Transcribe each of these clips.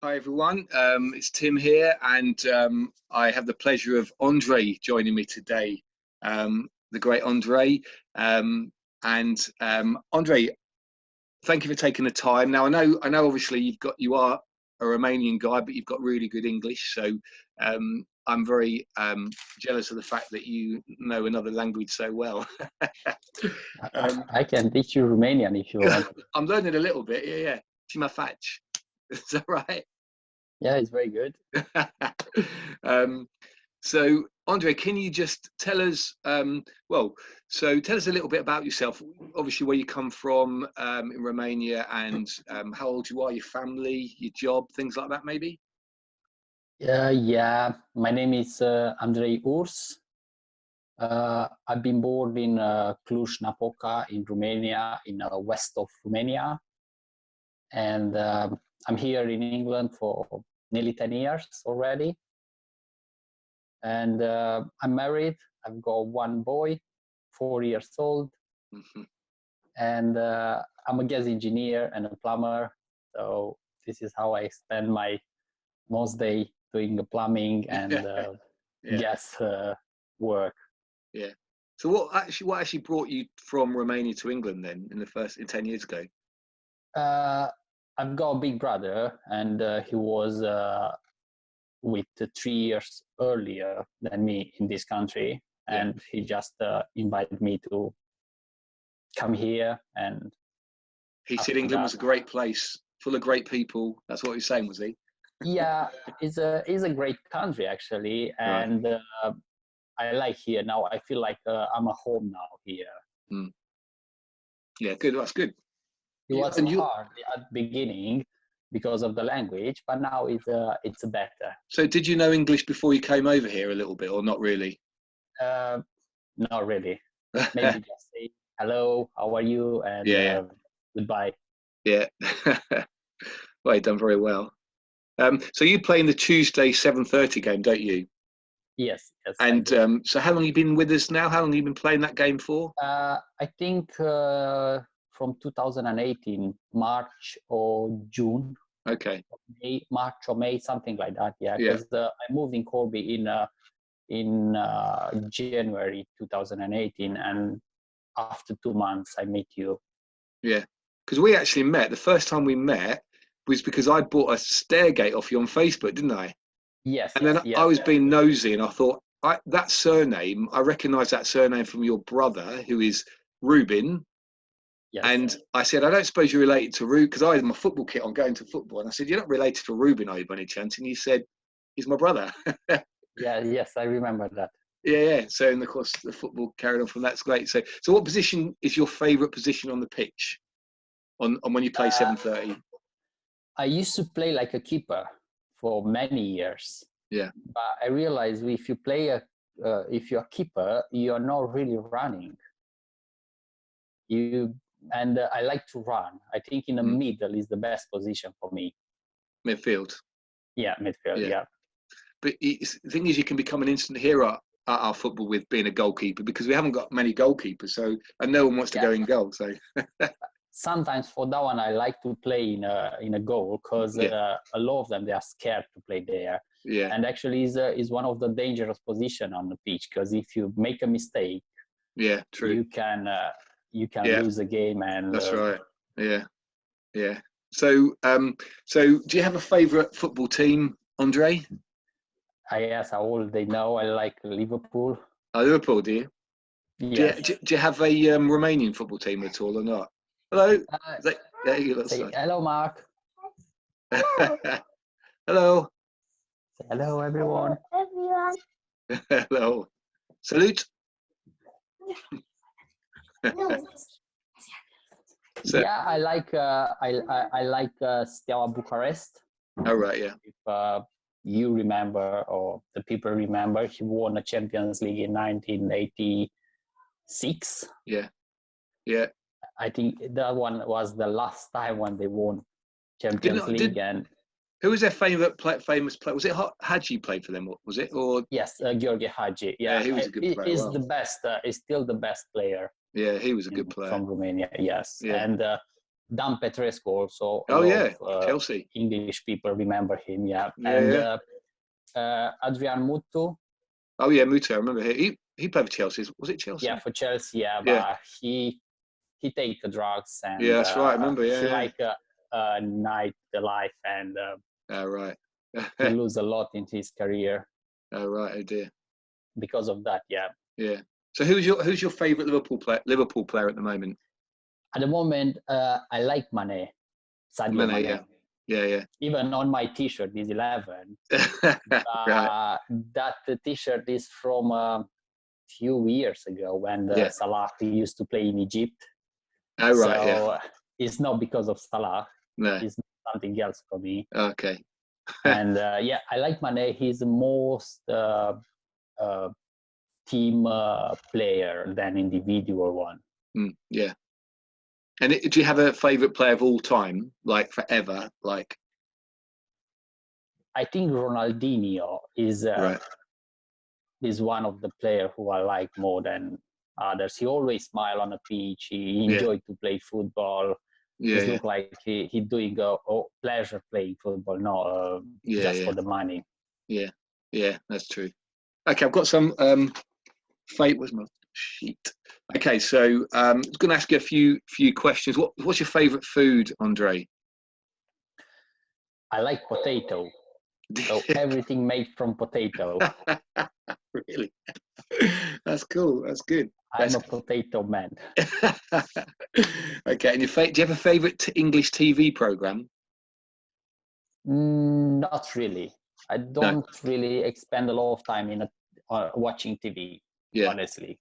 Hi everyone, it's Tim here, and I have the pleasure of Andrei joining me today, the great Andrei. Andrei, thank you for taking the time. Now I know obviously you are a Romanian guy, but you've got really good English, so I'm very jealous of the fact that you know another language so well. I can teach you Romanian if you want. I'm learning a little bit, yeah. Ci mă faci? Is that right? Yeah, it's very good. So, Andrei, can you just tell us, tell us a little bit about yourself, obviously where you come from in Romania, and how old you are, your family, your job, things like that, maybe? Yeah, my name is Andrei Urs. I've been born in Cluj-Napoca in Romania, in west of Romania. And I'm here in England for nearly 10 years already. And I'm married. I've got one boy, 4 years old. Mm-hmm. And I'm a gas engineer and a plumber. So this is how I spend my most day doing the plumbing and gas work. Yeah. So what actually brought you from Romania to England then in 10 years ago? I've got a big brother, and he was with 3 years earlier than me in this country, and he just invited me to come here. And he said England was a great place, full of great people. That's what he was saying, was he? Yeah, it's a great country actually, and I like here now. I feel like I'm at home now here. Mm. Yeah, good. That's good. It was hard at the beginning because of the language, but now it's better. So did you know English before you came over here a little bit, or not really? Not really. Maybe just say hello, how are you, and goodbye. Yeah. Well, you've done very well. So you play in the Tuesday 7:30 game, don't you? Yes. And so how long have you been with us now? How long have you been playing that game for? I think from 2018, March or June. Okay. March or May, something like that. Yeah, because I moved in Corby in January 2018, and after 2 months I met you. Yeah, because we actually met. The first time we met was because I bought a stairgate off you on Facebook, didn't I? Yes. And then I was being nosy, and I thought that surname. I recognise that surname from your brother, who is Rubin. Yes. And I said, I don't suppose you're related to Rubin, because I had my football kit on going to football. And I said, you're not related to Rubin, are you, by any chance? And you said, he's my brother. Yes, I remember that. Yeah. So, and of course, the football carried on from that's great. So what position is your favourite position on the pitch? On when you play 7:30? I used to play like a keeper for many years. Yeah. But I realized if you play if you're a keeper, you're not really running. I like to run. I think in the middle is the best position for me. Midfield. Yeah, midfield. Yeah. But the thing is, you can become an instant hero at our football with being a goalkeeper, because we haven't got many goalkeepers. So, and no one wants to go in goal. So. Sometimes for that one, I like to play in a goal, because a lot of them, they are scared to play there. Yeah. And actually is one of the dangerous position on the pitch, because if you make a mistake, true, you can lose the game. And that's right. Yeah. So do you have a favourite football team, Andrei? Yes, all they know I like Liverpool. Oh, Liverpool, do you? Yes. Do you have a Romanian football team at all, or not? Hello. Hello, Mark. Hello. Say hello, everyone. Hello. Salute. Yeah, I like Steaua Bucharest. Oh right, yeah. If you remember, or the people remember, he won the Champions League in 1986. Yeah. I think that one was the last time when they won Champions League. And who was their famous player? Was it Hadji played for them? Was it? Or yes, Georgi Hadji. Yeah, he was a good player. He's the best. He's still the best player. Yeah, he was a good player from Romania. Yes, and Dan Petrescu also, a Oh lot yeah, of Chelsea. English people remember him, yeah. Yeah, And Adrian Mutu, Oh yeah, Muto. I remember he played for Chelsea. Was it Chelsea? yeah, for Chelsea, yeah, Yeah. but he take drugs Yeah, and that's right. I remember. he Yeah. like night life, and Oh right. he lose a lot in his career Oh right. Oh dear. because of that, yeah. Yeah. So who's your favourite Liverpool player at the moment? At the moment, I like Sadio Mane. Yeah. Mane. Yeah. Even on my T-shirt is 11. Yeah. Right. That T-shirt is from a few years ago when Yeah. Salah used to play in Egypt. Oh right. Yeah. So it's not because of Salah. No. It's something else for me. Okay. And yeah, I like Mane. He's the most team player than individual one. Yeah. And do you have a favourite player of all time, like forever? Like I think Ronaldinho right. is one of the players who I like more than others. He always smile on a pitch. He Yeah. enjoyed to play football. Yeah. It look like he doing a pleasure playing football, not just for the money. Yeah. Yeah. That's true. Okay, I've got some where's my sheet? Okay, so I'm going to ask you a few questions. What's your favourite food, Andrei? I like potato. So everything made from potato. Really? That's cool. That's good. I'm a potato man. Okay, and do you have a favourite English TV program? Not really. I No. don't really expend a lot of time in watching TV, Yeah. honestly.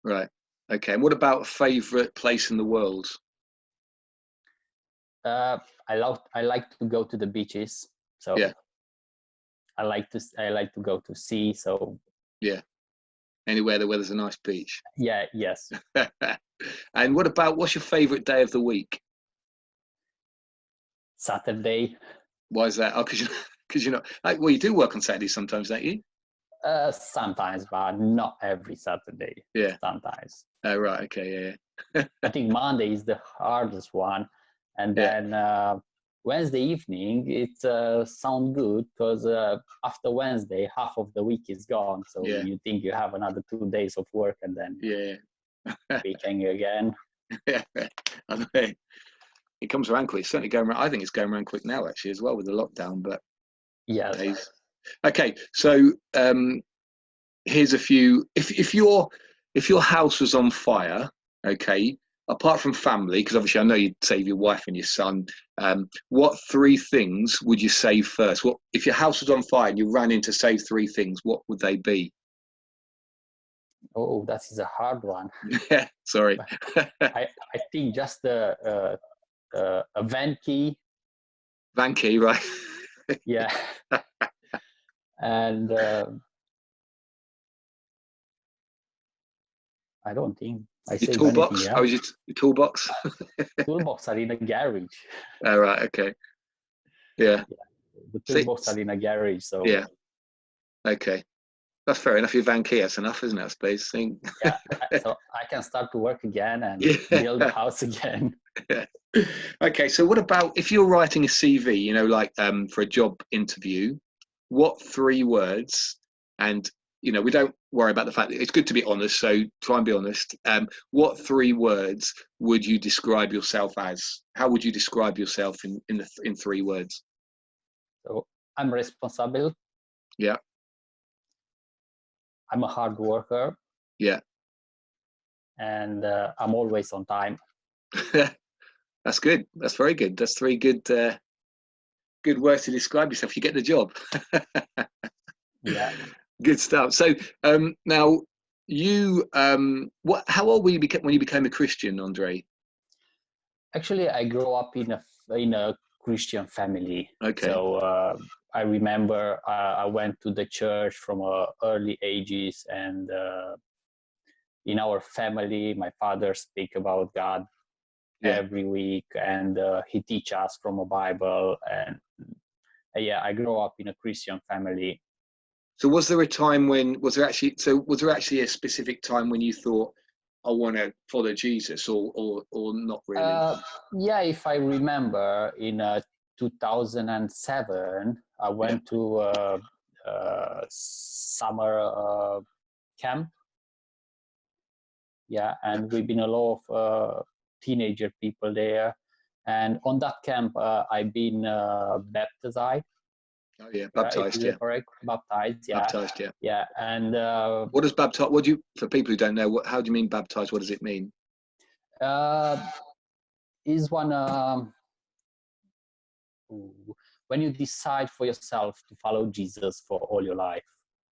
Right. Okay. And what about a favourite place in the world? I like to go to the beaches. So Yeah. I like to go to sea. So Yeah. Anywhere where there's a nice beach. yeah, yes. And what's your favourite day of the week? Saturday. Why is that? Oh, because you're not. Well, you do work on Saturdays sometimes, don't you? Sometimes, but not every Saturday. Yeah. Sometimes. Oh, right. Okay. Yeah. I think Monday is the hardest one, and then Wednesday evening it sounds good because after Wednesday half of the week is gone. So you think you have another 2 days of work, and then weekend again. Yeah. I know. It comes around quick. It's certainly going around. I think it's going around quick now, actually, as well with the lockdown. But yeah. Okay, so here's a few. If your house was on fire, okay, apart from family, because obviously I know you'd save your wife and your son. What 3 things would you save first? What if your house was on fire and you ran in to save 3 things? What would they be? Oh, that is a hard one. Yeah, sorry. I think just a van key. Van key, right? Yeah. And I don't think I your save toolbox? anything else. Oh, your toolbox? Toolbox are in a garage. Oh, right. Okay. Yeah. The toolbox are in a garage. So yeah. Okay. That's fair enough. Your van key, that's enough, isn't it? I suppose. yeah. So I can start to work again and build a house again. Yeah. Okay. So what about if you're writing a CV, like for a job interview, what 3 words, and we don't worry about the fact that it's good to be honest, so try and be honest. What 3 words would you describe yourself as? How would you describe yourself in 3 words? So I'm responsible. Yeah. I'm a hard worker. Yeah. And I'm always on time. That's good. That's very good. That's 3 good words to describe yourself. You get the job. Yeah. Good stuff. So now you, how old were you when you became a Christian, Andrei? Actually, I grew up in a Christian family. Okay. So I remember I went to the church from early ages, and in our family, my father speak about God every week, and he teach us from a Bible. And I grew up in a Christian family. So was there a time was there actually a specific time when you thought, I want to follow Jesus, or not really? Yeah, if I remember, in 2007, I went to summer camp. Yeah, and we've been a lot of teenager people there. And on that camp, I've been baptized. Oh yeah, Yeah, if baptized. is Yeah, it correct? Baptized. Yeah, baptized. Yeah. yeah. And What does baptize? What do you? For people who don't know, how do you mean baptized? What does it mean? Is one when you decide for yourself to follow Jesus for all your life.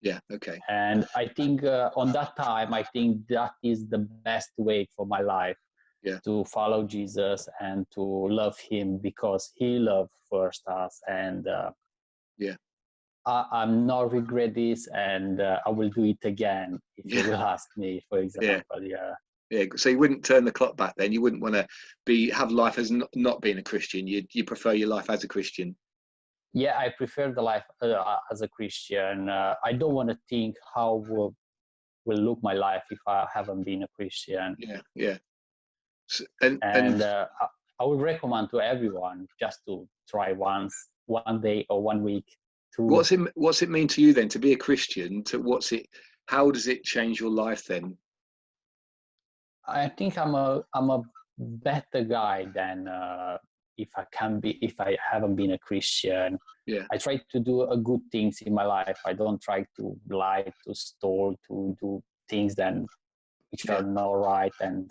Yeah. Okay. And I think on that time, I think that is the best way for my life. Yeah. To follow Jesus and to love him because he loved first us. And yeah. I'm not regret this, and I will do it again if you will ask me, for example. Yeah. Yeah. So you wouldn't turn the clock back then. You wouldn't want to have life as not being a Christian. You prefer your life as a Christian. Yeah, I prefer the life as a Christian. I don't want to think how will look my life if I haven't been a Christian. Yeah. Yeah. So, and I would recommend to everyone just to try once, one day or 1 week. What's it mean to you then to be a Christian? How does it change your life then? I think I'm a better guy than if I haven't been a Christian. Yeah. I try to do good things in my life. I don't try to lie, to steal, to do things which are not right, and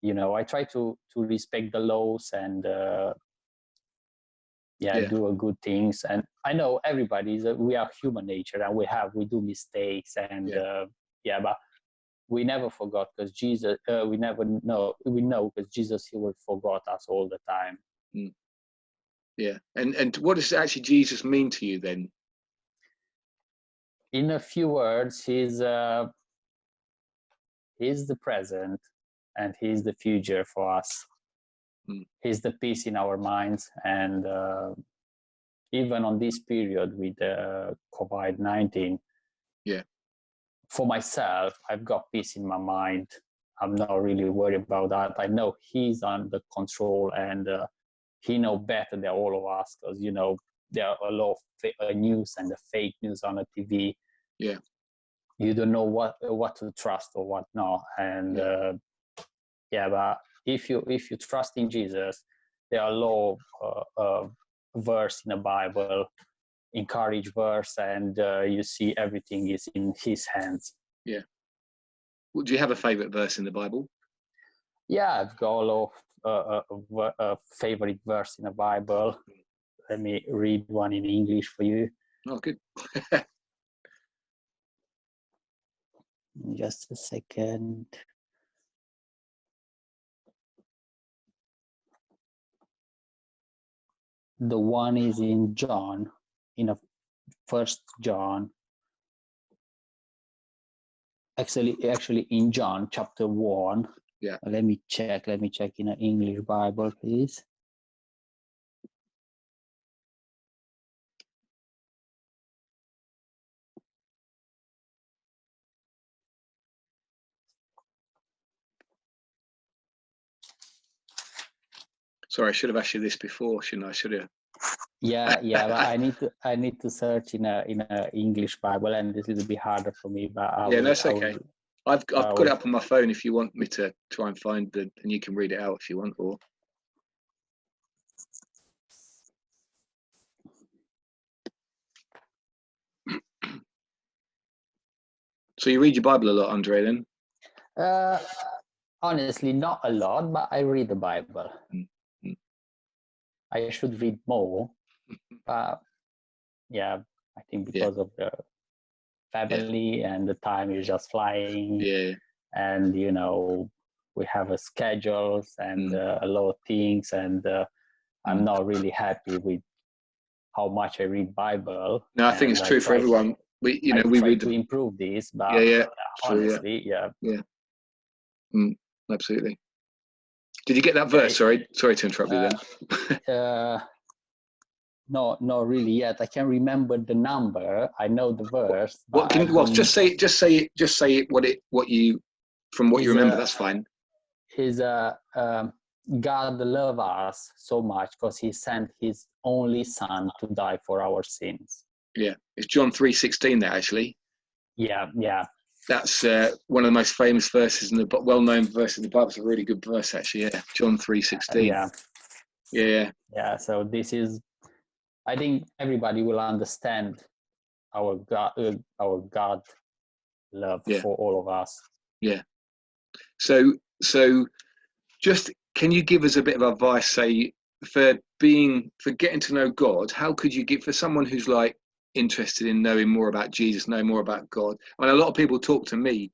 I try to respect the laws and do good things. And I know we are human nature, and we do mistakes, and but we never forgot, because Jesus, we know because Jesus, he will forget us all the time. Yeah. And what does actually Jesus mean to you then? In a few words, he's the present and he's the future for us. He's the peace in our minds, and even on this period with COVID-19, for myself, I've got peace in my mind. I'm not really worried about that. I know he's under control, and he knows better than all of us, because there are a lot of news and the fake news on the TV. Yeah, you don't know what to trust or what not. And but if you trust in Jesus, there are a lot of verse in the Bible, encourage verse, and you see everything is in his hands. Yeah. Well, do you have a favorite verse in the Bible? Yeah, I've got a lot of favorite verse in the Bible. Let me read one in English for you. Oh, good. Just a second. The one is in John, in First John. Actually, in John chapter 1. Yeah. Let me check in an English Bible, please. Sorry, I should have asked you this before, shouldn't I? Should have. Yeah, but I need to search in a English Bible, and this is a bit harder for me. But that's okay. I've got it up on my phone if you want me to try and find and you can read it out if you want. Or so you read your Bible a lot, Andrei? Then? Honestly, not a lot, but I read the Bible. Mm-hmm. I should read more, but I think because of the family and the time is just flying. Yeah. And we have a schedules and a lot of things, and I'm not really happy with how much I read Bible. No, I think it's true for everyone. We read to improve this, but honestly, absolutely. Did you get that verse? Sorry to interrupt you then. No, not really yet. I can't remember the number. I know the verse. Just say it. What you from what you remember. That's fine. God loved us so much because he sent his only son to die for our sins. Yeah, it's John 3:16 there, actually. Yeah. That's one of the most famous verses in the well-known verse in the Bible. It's a really good verse, actually. Yeah, John 3:16. Yeah. So this is, I think everybody will understand our God love for all of us. Yeah. So just can you give us a bit of advice, say, for getting to know God? How could you give, for someone who's like interested in knowing more about Jesus, knowing more about God? I mean, a lot of people talk to me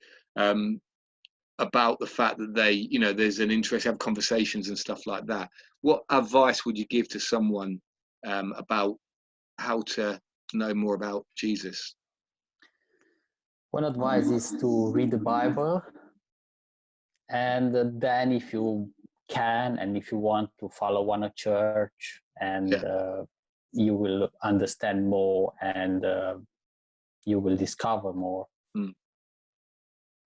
about the fact that they, there's an interest, have conversations and stuff like that. What advice would you give to someone about how to know more about Jesus? One advice is to read the Bible, and then if you can and if you want to follow one church, and you will understand more, and you will discover more.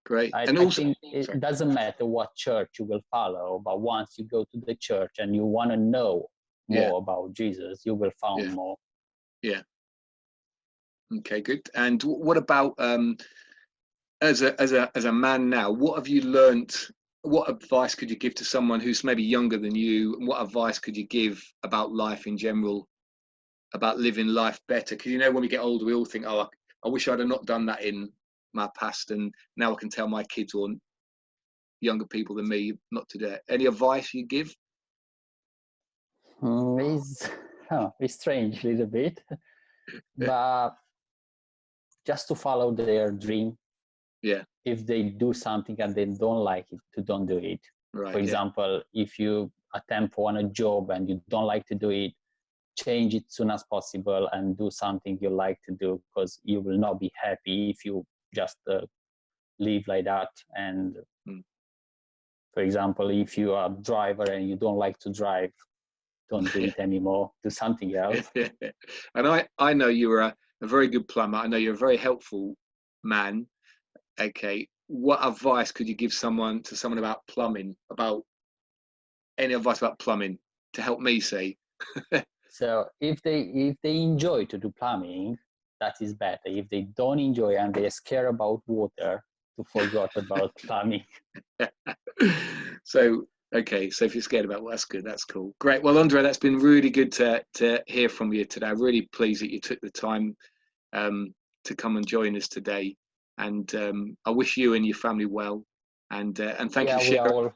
Great. I think it doesn't matter what church you will follow, but once you go to the church and you want to know more about Jesus, you will find more. Yeah. Okay, good. And what about as a man now, what have you learned? What advice could you give to someone who's maybe younger than you? And what advice could you give about life in general, about living life better? Because when we get older, we all think, oh, I wish I'd have not done that in my past, and now I can tell my kids or younger people than me not to do it. Any advice you give? It's strange a little bit, but just to follow their dream. Yeah. If they do something and they don't like it, to don't do it. Right. For example, if you attempt for a job and you don't like to do it, change it soon as possible and do something you like to do, because you will not be happy if you just live like that. And for example, if you are a driver and you don't like to drive, don't do it anymore. Do something else. And I know you're a very good plumber. I know you're a very helpful man. Okay, what advice could you give someone about plumbing? About any advice about plumbing to help me, say? So if they enjoy to do plumbing, that is better. If they don't enjoy and they're scared about water, to forget about plumbing. So if you're scared about, well, that's good, that's cool, great. Well, Andrei, that's been really good to hear from you today. I'm really pleased that you took the time to come and join us today, and I wish you and your family well, and thank you for sharing.